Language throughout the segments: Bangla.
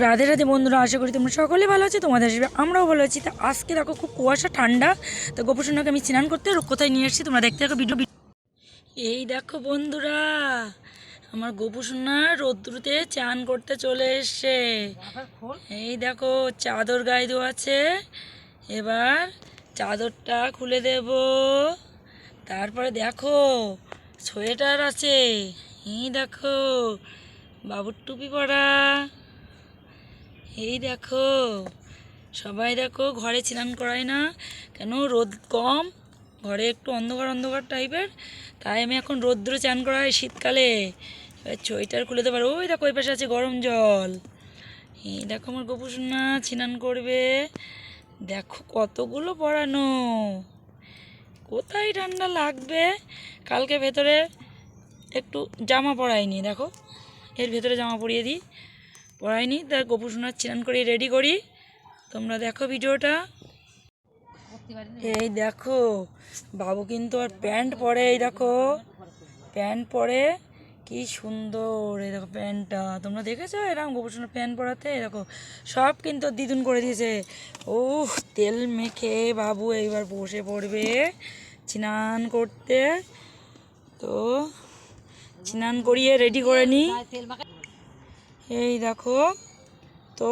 রাধে রাধে বন্ধুরা, আশা করি তোমরা সকলে ভালো আছো। তোমাদের হিসেবে আমরাও ভালো আছি। তা আজকে দেখো খুব কুয়াশা ঠান্ডা, তো গোপুসোনাকে আমি স্নান করতে কোথায় নিয়ে এসেছি তোমরা দেখতে থাকো ভিডিও। এই দেখো বন্ধুরা, আমার গোপুসোনা রোদ্রুতে চান করতে চলে এসছে। এই দেখো চাদর গায়ে দেওয়া আছে, এবার চাদরটা খুলে দেব। তারপরে দেখো সোয়েটার আছে, এই দেখো বাবুর টুপি পরা। এই দেখো সবাই দেখো, ঘরে স্নান করাই না কেন, রোদ কম, ঘরে একটু অন্ধকার অন্ধকার টাইপের, তাই আমি এখন রোদ্রে চান করাই শীতকালে। এবার সোয়েটার খুলে দেবো। ওই দেখো ওই পাশে আছে গরম জল। এই দেখো আমার গোপুসোনা স্নান করবে, দেখো কতগুলো পরানো, কোথায় ঠান্ডা লাগবে। কালকে ভেতরে একটু জামা পরাইনি, দেখো এর ভেতরে জামা পরিয়ে দিই, পড়াইনি। তার গোপুসোনার স্নান করে রেডি করি, তোমরা দেখো ভিডিওটা। এই দেখো বাবু কিন্তু আর প্যান্ট পরে, এই দেখো প্যান্ট পরে কি সুন্দর। এই দেখো প্যান্টটা তোমরা দেখেছো এরকম গোপুসোনার প্যান্ট পরাতে? এই দেখো সব কিন্তু দ্বিগুণ করে দিয়েছে। ও তেল মেখে বাবু এইবার বসে পড়বে স্নান করতে। তো স্নান করিয়ে রেডি করে নিই। এই দেখো, তো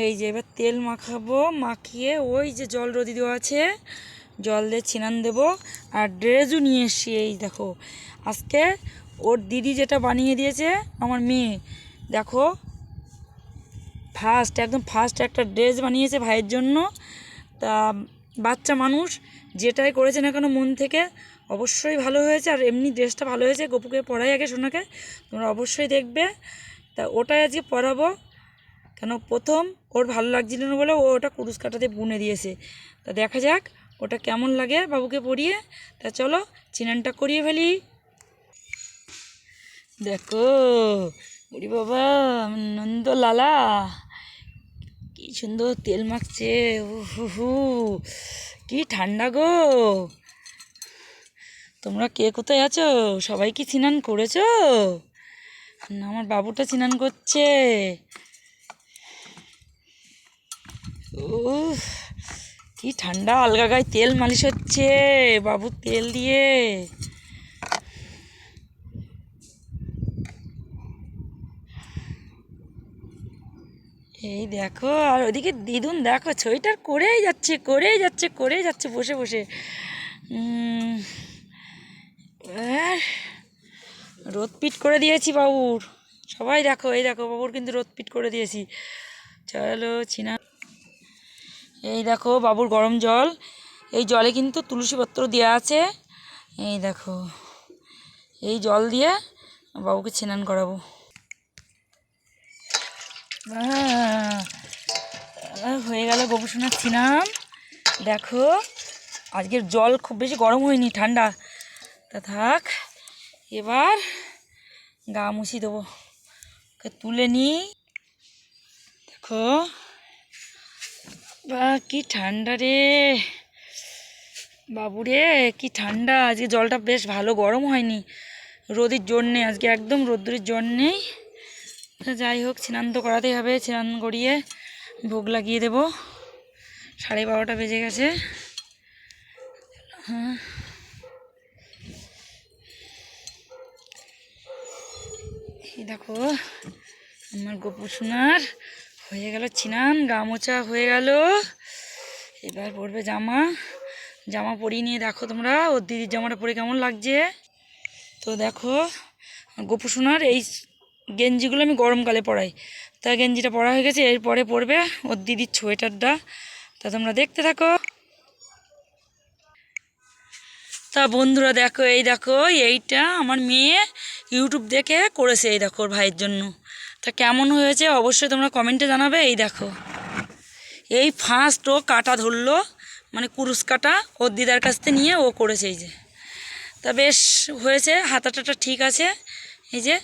এই যে এবার তেল মাখাবো, মাখিয়ে ওই যে জল রোদি দেওয়া আছে, জল দিয়ে স্নান দেবো। আর ড্রেসও নিয়ে এসছি, এই দেখো আজকে ওর দিদি যেটা বানিয়ে দিয়েছে আমার মেয়ে, দেখো একদম ফার্স্ট একটা ড্রেস বানিয়েছে ভাইয়ের জন্য। তা বাচ্চা মানুষ যেটাই করেছে না কেন মন থেকে অবশ্যই ভালো হয়েছে। আর এমনি ড্রেসটা ভালো হয়েছে, গপুকে পড়াই আগে সোনাকে, তোমরা অবশ্যই দেখবে। তা ওটাই আজকে পরাবো, কেন প্রথম ওর ভালো লাগছিল না বলে ও ওটা কুরুশ কাটাতে বুনে দিয়েছে। তা দেখা যাক ওটা কেমন লাগে বাবুকে পরিয়ে। তা চলো স্নানটা করিয়ে ফেলি। দেখো বুড়ি বাবা নন্দ লালা কি সুন্দর তেল মাখছে, হু কি ঠান্ডা গো। তোমরা কে কোথায় আছো? সবাই কি স্নান করেছো? না আমার বাবুটা স্নান করছে। উফ কি ঠান্ডা, আলগা গায়ে তেল মালিশ হচ্ছে বাবুর তেল দিয়ে। এই দেখো, আর ওদিকে দিদুন দেখো সোয়েটার করেই যাচ্ছে বসে বসে। আর রোদ পিট করে দিয়েছি বাবুর, সবাই দেখো এই দেখো বাবুর কিন্তু রোদ পিট করে দিয়েছি। চলো চিনা। এই দেখো বাবুর গরম জল, এই জলে কিন্তু তুলসী পত্র দেওয়া আছে। এই দেখো এই জল দিয়ে বাবুকে স্নান করাবো। হয়ে গেল গোপুসোনার স্নান। দেখো আজকের জল খুব বেশি গরম হয়নি, ঠান্ডা। তা থাক, এবার গা মুছি দেবো, ওকে তুলে নিই। দেখো বা কি ঠান্ডা রে বাবুরে, কি ঠান্ডা। আজকে জলটা বেশ ভালো গরম হয়নি রোদের জন্যে, আজকে একদম রোদ্দুরের জন্যেই। যাই হোক স্নান তো করাতেই হবে, স্নান করিয়ে ভোগ লাগিয়ে দেব। 12:30 বেজে গেছে। হ্যাঁ এই দেখো আমার গোপুসোনার হয়ে গেল স্নান, গা মোছা হয়ে গেল। এবার পরবে জামা, জামা পরিয়ে নিয়ে দেখো তোমরা ওর দিদির জামাটা পরে কেমন লাগছে। তো দেখো গোপুসোনার এই গেঞ্জিগুলো আমি গরমকালে পরাই, তা গেঞ্জিটা পরা হয়ে গেছে। এরপরে পরবে ওর দিদির সোয়েটারটা, তা তোমরা দেখতে থাকো। তা বন্ধুরা দেখো, এই দেখো এইটা আমার মেয়ে ইউটিউব দেখে করেছে, এই দেখো ওর ভাইয়ের জন্য। তা কেমন হয়েছে অবশ্যই তোমরা কমেন্টে জানাবে। এই দেখো এই ফার্স্ট ও কাটা ধরলো, মানে কুরুশ কাটা ওর দিদার কাছ থেকে নিয়ে ও করেছে। এই যে তা বেশ হয়েছে, হাতাটাটা ঠিক আছে। এই যে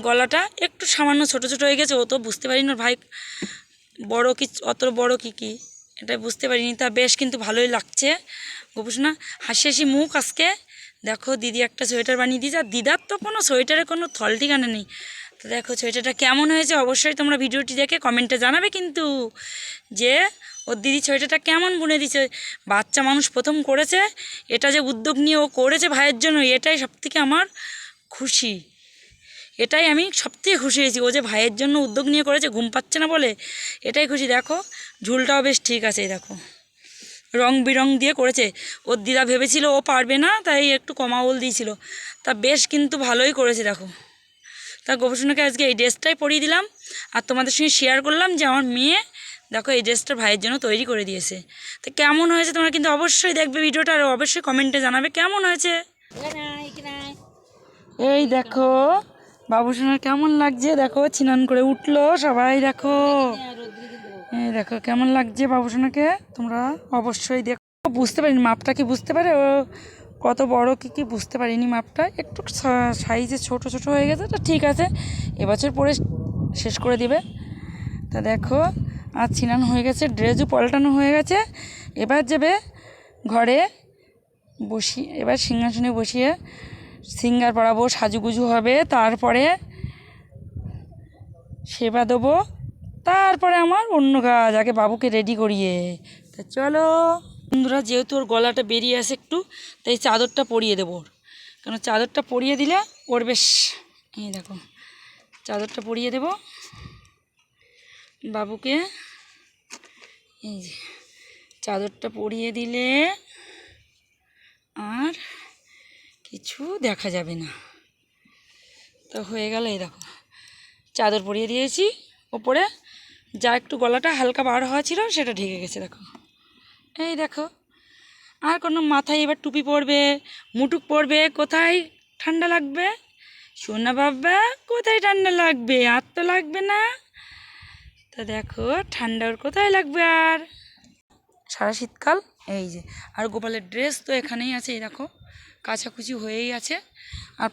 গলাটা একটু সামান্য ছোট ছোট হয়ে গেছে, ও তো বুঝতে পারিনি ওর ভাই বড় কি অত বড় কি এটা বুঝতে পারিনি। তা বেশ কিন্তু ভালোই লাগছে গোপুসোনা, হাসি হাসি মুখ আজকে। দেখো দিদি একটা সোয়েটার বানিয়ে দিয়েছে, আর দিদার তো কোনো সোয়েটারে কোনো থল ঠিকানা নেই, তো দেখো সোয়েটারটা কেমন হয়েছে অবশ্যই তোমরা ভিডিওটি দেখে কমেন্টে জানাবে কিন্তু যে ওর দিদি সোয়েটারটা কেমন বুনে দিছে। বাচ্চা মানুষ প্রথম করেছে, এটা যে উদ্যোগ নিয়ে ও করেছে ভাইয়ের জন্য, এটাই সবথেকে আমার খুশি। এটাই আমি সবথেকে খুশি হয়েছি, ও যে ভাইয়ের জন্য উদ্যোগ নিয়ে করেছে, ঘুম পাচ্ছে না বলে, এটাই খুশি। দেখো ঝুলটাও বেশ ঠিক আছে, দেখো রং বিরং দিয়ে করেছে। ওর দিদা ভেবেছিল ও পারবে না, তাই একটু কমা উল দিয়েছিল, তা বেশ কিন্তু ভালোই করেছে। দেখো তা গোপসোনাকে আজকে এই ড্রেসটাই পরিয়ে দিলাম, আর তোমাদের সঙ্গে শেয়ার করলাম যে আমার মেয়ে দেখো এই ড্রেসটা ভাইয়ের জন্য তৈরি করে দিয়েছে। তো কেমন হয়েছে তোমরা কিন্তু অবশ্যই দেখবে ভিডিওটা, আর অবশ্যই কমেন্টে জানাবে কেমন হয়েছে। এই দেখো বাবুসোনার কেমন লাগছে, দেখো স্নান করে উঠলো সবাই, দেখো এই দেখো কেমন লাগছে বাবুসোনাকে, তোমরা অবশ্যই দেখো। বুঝতে পারিনি মাপটা, কি বুঝতে পারে ও কত বড় কি বুঝতে পারিনি, মাপটা একটু সাইজে ছোট ছোট হয়ে গেছে। তো ঠিক আছে, এবছর পরে শেষ করে দিবে। তা দেখো আর স্নান হয়ে গেছে, ড্রেসও পাল্টানো হয়ে গেছে, এবার যাবে ঘরে এবার সিংহাসনে বসিয়ে সিঙ্গার পরাবো, সাজুগুজু হবে, তারপরে সেবা দেবো, তারপরে আমার অন্য কাজ, আগে বাবুকে রেডি করিয়ে। তা চলো বন্ধুরা, যেহেতু ওর গলাটা বেরিয়ে আসে একটু, তাই চাদরটা পরিয়ে দেবো ওর, কারণ চাদরটা পরিয়ে দিলে ওর বেশ, এই দেখো চাদরটা পরিয়ে দেব বাবুকে। এই যে চাদরটা পরিয়ে দিলে আর কিছু দেখা যাবে না। তো হয়ে গেল, এই দেখো চাদর পরিয়ে দিয়েছি, ওপরে যা একটু গলাটা হালকা বার হওয়া ছিল সেটা ঢেকে গেছে। দেখো এই দেখো, আর কোনো মাথায় এবার টুপি পরবে, মুটুক পরবে, কোথায় ঠান্ডা লাগবে সোনা বাবা, কোথায় ঠান্ডা লাগবে, আর তো লাগবে না। তা দেখো ঠান্ডা ওর কোথায় লাগবে আর, সারা শীতকাল। এই যে আর গোপালের ড্রেস তো এখানেই আছে, এই দেখো কাছাকুচি হয়েই আছে, আর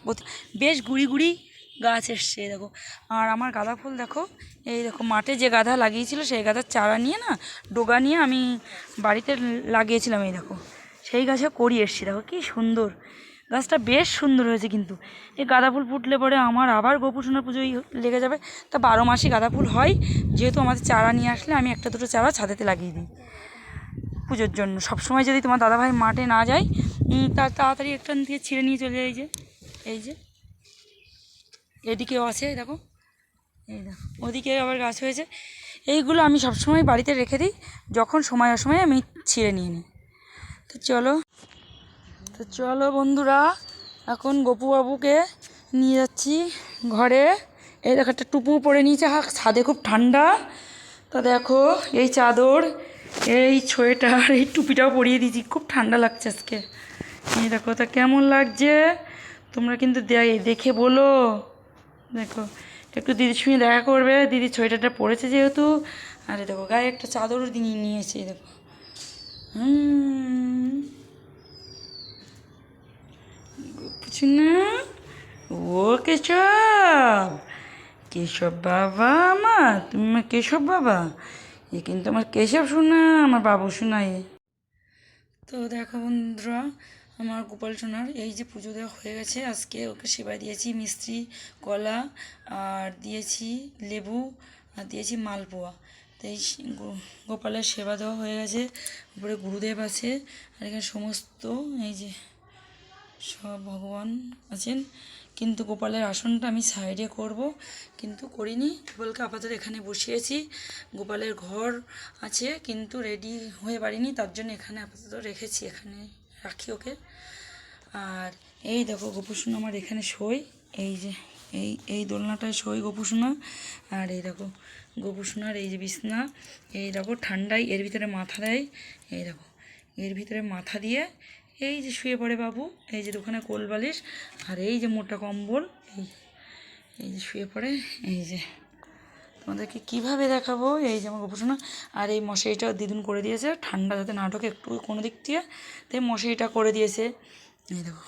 বেশ গুড়ি গুড়ি গাছ এসছে দেখো। আর আমার গাঁদা ফুল দেখো, এই দেখো মাঠে যে গাঁদা লাগিয়েছিল সেই গাঁদার চারা নিয়ে না, ডোগা নিয়ে আমি বাড়িতে লাগিয়েছিলাম, এই দেখো সেই গাছে করি এসছি। দেখো কি সুন্দর গাছটা, বেশ সুন্দর হয়েছে। কিন্তু এই গাঁদা ফুল ফুটলে পরে আমার আবার গোপুসোনার পুজোই লেগে যাবে। তা 12 মাসই গাঁদা ফুল হয়, যেহেতু আমাদের চারা নিয়ে আসলে আমি একটা দুটো চারা ছাদেতে লাগিয়ে দিই পুজোর জন্য। সবসময় যদি তোমার দাদাভাই মাঠে না যায়, তার তাড়াতাড়ি একটান থেকে ছিঁড়ে নিয়ে চলে যায়। এই যে এদিকেও আছে দেখো, এই দেখো ওদিকে আবার গাছ হয়েছে। এইগুলো আমি সবসময় বাড়িতে রেখে দিই, যখন সময় অসময়ে আমি ছিঁড়ে নিয়ে নিই। তো চলো বন্ধুরা, এখন গপুবাবুকে নিয়ে যাচ্ছি ঘরে। এই দেখো একটা টুপু পরে নিয়েছে, ছাদে খুব ঠান্ডা। তা দেখো এই চাদর, এই সোয়েটার, এই টুপিটাও পরিয়ে দিয়েছি, খুব ঠান্ডা লাগছে আজকে। এই দেখো তা কেমন লাগছে তোমরা কিন্তু দেখে বলো। দেখো একটু দিদির সঙ্গে দেখা করবে, দিদির সোয়েটারটা পরেছে যেহেতু। আরে দেখো গায়ে একটা চাদরও নিয়েছে, দেখো কিছু না, ও কেশব, কেশব বাবা আমার, তুমি আমার কেশব বাবা, এ কিন্তু আমার কেশব শোনা, আমার বাবু শোনা এ। তো দেখো বন্ধুরা, আমার গোপাল সোনার এই যে পুজো দেওয়া হয়ে গেছে, আজকে ওকে সেবাই দিয়েছি মিষ্টি, কলা, আর দিয়েছি লেবু, আর দিয়েছি মালপোয়া। তো এই গোপালের সেবা দেওয়া হয়ে গেছে, উপরে গুরুদেব আছে, আর এখানে সমস্ত এই যে সব ভগবান আছেন। কিন্তু গোপালের আসনটা আমি সাইডে করব, কিন্তু করিনি, গোপালকে আপাতত এখানে বসিয়েছি। গোপালের ঘর আছে কিন্তু রেডি হয়ে পারিনি, তার জন্য এখানে আপাতত রেখেছি, এখানে রাখি ওকে। আর এই দেখো গোপুসোনা আমার এখানে শোয়, এই যে এই দোলনাটায় শোয় গোপুসোনা। আর এই দেখো গোপুসোনার এই যে বিছনা, এই দেখো ঠান্ডায় এর ভিতরে মাথা দেয়, এই দেখো এর ভিতরে মাথা দিয়ে এই যে শুয়ে পড়ে বাবু, এই যে দোকানে কোল বালিশ, আর এই যে মোটা কম্বল, এই যে শুয়ে পড়ে। এই যে তোমাদেরকে কীভাবে দেখাবো, এই যে আমার গোপুসোনা। আর এই মশারিটা দিদুন করে দিয়েছে, ঠান্ডা যাতে না ঢোকে একটু কোনো দিক দিয়ে, তাই মশারিটা করে দিয়েছে। এই দেখো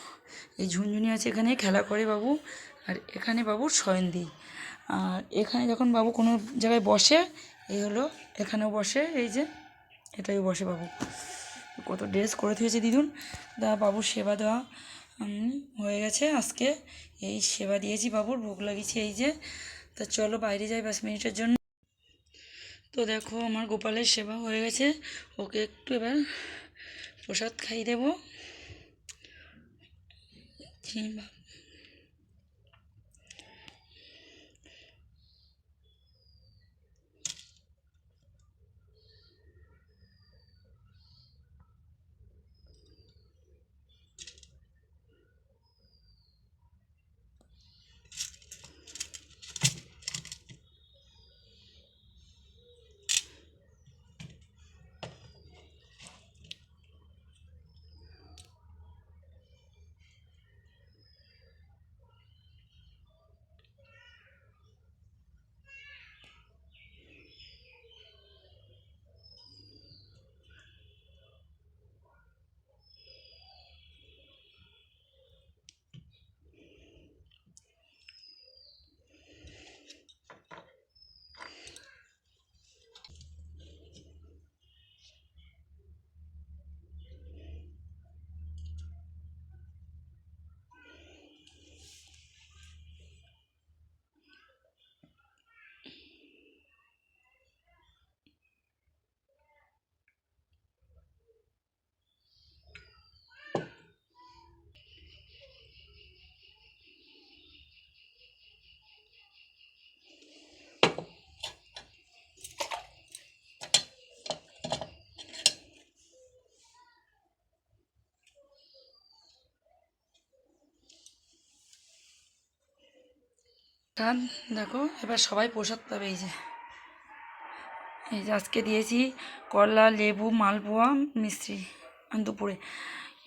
এই ঝুনঝুনি আছে, এখানে খেলা করে বাবু, আর এখানে বাবুর শয়ন দিই। আর এখানে যখন বাবু কোনো জায়গায় বসে, এই হলো এখানেও বসে, এই যে এটাই বসে বাবু। কত ড্রেস করে দিয়েছে দিদুন, বাবুর সেবা দেওয়া। হয়ে গেছে আজকে এই সেবা দিয়েছি বাবুর, ভোগ লাগিয়েছি এই যে। তা চলো বাইরে যাই 5 মিনিটের জন্য। তো দেখো আমার গোপালের সেবা হয়ে গেছে, ওকে একটু এবার প্রসাদ খাইয়ে দেবো। দেখো এবার সবাই প্রসাদ পাবে। এই যে আজকে দিয়েছি কলা, লেবু, মালপোয়া, মিষ্টি দুপুরে,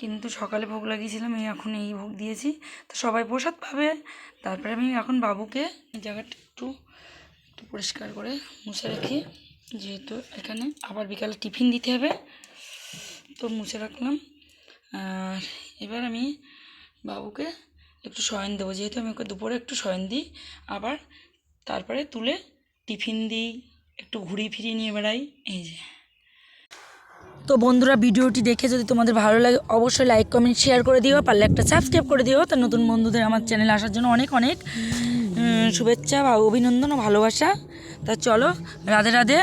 কিন্তু সকালে ভোগ লাগিয়েছিলাম, এই এখন এই ভোগ দিয়েছি। তো সবাই প্রসাদ পাবে। তারপরে আমি এখন বাবুকে জায়গাটা একটু একটু পরিষ্কার করে মুছে রাখি, যেহেতু এখানে আবার বিকালে টিফিন দিতে হবে, তো মুছে রাখলাম। আর এবার আমি বাবুকে একটু শয়ন দেবো, যেহেতু আমি ওকে দুপুরে একটু শয়ন দিই, আবার তারপরে তুলে টিফিন দিই, একটু ঘুরিয়ে ফিরিয়ে নিয়ে বেড়াই। এই যে তো বন্ধুরা, ভিডিওটি দেখে যদি তোমাদের ভালো লাগে অবশ্যই লাইক, কমেন্ট, শেয়ার করে দিও, পারলে একটা সাবস্ক্রাইব করে দিও। তো নতুন বন্ধুদের আমার চ্যানেলে আসার জন্য অনেক অনেক শুভেচ্ছা বা অভিনন্দন ও ভালোবাসা। তা চলো, রাধে রাধে।